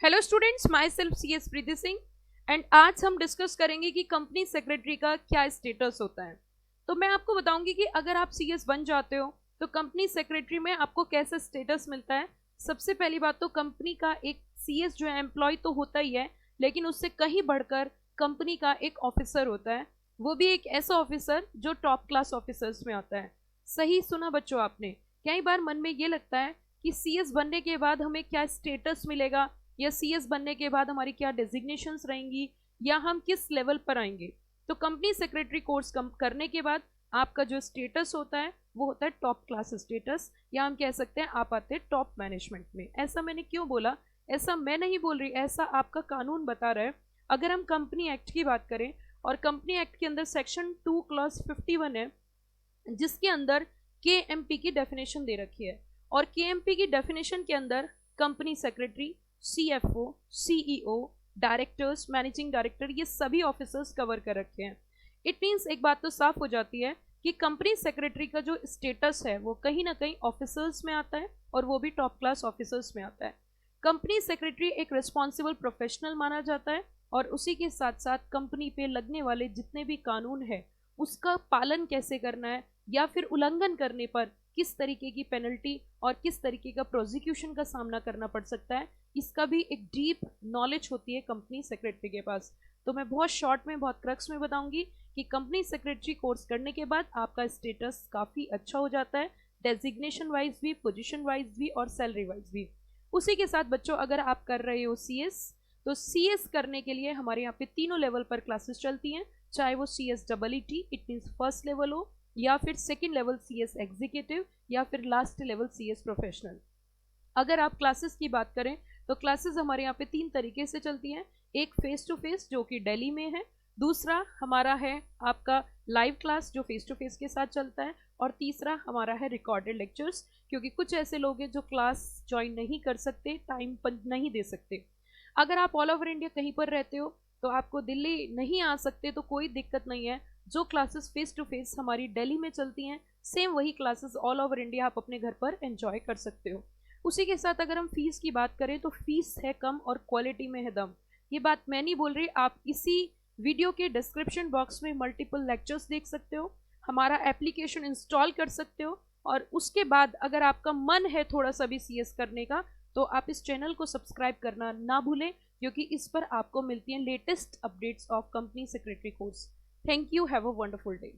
Hello students, myself C S Preeti Singh and आज हम discuss करेंगे कि कंपनी सेक्रेटरी का क्या स्टेटस होता है। तो मैं आपको बताऊंगी कि अगर आप सी एस बन जाते हो तो कंपनी सेक्रेटरी में आपको कैसा स्टेटस मिलता है। सबसे पहली बात तो कंपनी का एक सी एस जो है एम्प्लॉय तो होता ही है, लेकिन उससे कहीं बढ़कर कंपनी का एक ऑफिसर होता है, वो भी एक ऐसा ऑफिसर जो टॉप क्लास ऑफिसर्स में आता है। सही सुना बच्चों आपने। कई बार मन में ये लगता है कि सी एस बनने के बाद हमें क्या स्टेटस मिलेगा, या सीएस बनने के बाद हमारी क्या डेजिग्नेशंस रहेंगी, या हम किस लेवल पर आएंगे। तो कंपनी सेक्रेटरी कोर्स करने के बाद आपका जो स्टेटस होता है वो होता है टॉप क्लास स्टेटस, या हम कह सकते हैं आप आते हैं टॉप मैनेजमेंट में। ऐसा मैंने क्यों बोला? ऐसा मैं नहीं बोल रही, ऐसा आपका कानून बता रहा है। अगर हम कंपनी एक्ट की बात करें, और कंपनी एक्ट के अंदर सेक्शन 2 क्लॉज 51 है, जिसके अंदर के की डेफिनेशन दे रखी है। और के की डेफिनेशन के अंदर company secretary, CFO, CEO, directors, managing director, ये सभी ऑफिसर्स कवर कर रखे हैं। इट मीन्स एक बात तो साफ हो जाती है कि कंपनी सेक्रेटरी का जो स्टेटस है वो कहीं ना कहीं ऑफिसर्स में आता है, और वो भी टॉप क्लास ऑफिसर्स में आता है। कंपनी सेक्रेटरी एक रिस्पॉन्सिबल प्रोफेशनल माना जाता है, और उसी के साथ साथ कंपनी पे लगने वाले जितने भी कानून है उसका पालन कैसे करना है, या फिर उल्लंघन करने पर किस तरीके की पेनल्टी और किस तरीके का प्रोसिक्यूशन का सामना करना पड़ सकता है, इसका भी एक डीप नॉलेज होती है कंपनी सेक्रेटरी के पास। तो मैं बहुत शॉर्ट में, बहुत क्रक्स में बताऊंगी कि कंपनी सेक्रेटरी कोर्स करने के बाद आपका स्टेटस काफ़ी अच्छा हो जाता है, डेजिग्नेशन वाइज भी, पोजीशन वाइज भी, और सैलरी वाइज भी। उसी के साथ बच्चों, अगर आप कर रहे हो CS, तो CS करने के लिए हमारे यहाँ पे तीनों लेवल पर क्लासेस चलती हैं, चाहे वो CS EET it means first level हो, या फिर सेकेंड लेवल CS एग्जीक्यूटिव, या फिर लास्ट लेवल CS प्रोफेशनल। अगर आप क्लासेस की बात करें तो क्लासेस हमारे यहाँ पे 3 तरीके से चलती हैं। एक फेस टू फेस जो कि दिल्ली में है, दूसरा हमारा है आपका लाइव क्लास जो फेस टू फेस के साथ चलता है, और तीसरा हमारा है रिकॉर्डेड लेक्चर्स, क्योंकि कुछ ऐसे लोग हैं जो क्लास ज्वाइन नहीं कर सकते, टाइम नहीं दे सकते। अगर आप ऑल ओवर इंडिया कहीं पर रहते हो तो आपको दिल्ली नहीं आ सकते तो कोई दिक्कत नहीं है। जो क्लासेस फेस टू फेस हमारी दिल्ली में चलती हैं, सेम वही क्लासेस ऑल ओवर इंडिया आप अपने घर पर एंजॉय कर सकते हो। उसी के साथ अगर हम फीस की बात करें तो फीस है कम और क्वालिटी में है दम। ये बात मैं नहीं बोल रही, आप इसी वीडियो के डिस्क्रिप्शन बॉक्स में मल्टीपल लेक्चर्स देख सकते हो, हमारा एप्लीकेशन इंस्टॉल कर सकते हो, और उसके बाद अगर आपका मन है थोड़ा सा भी CS करने का तो आप इस चैनल को सब्सक्राइब करना ना भूलें, क्योंकि इस पर आपको मिलती हैं latest updates of company secretary course. Thank you, have a wonderful day.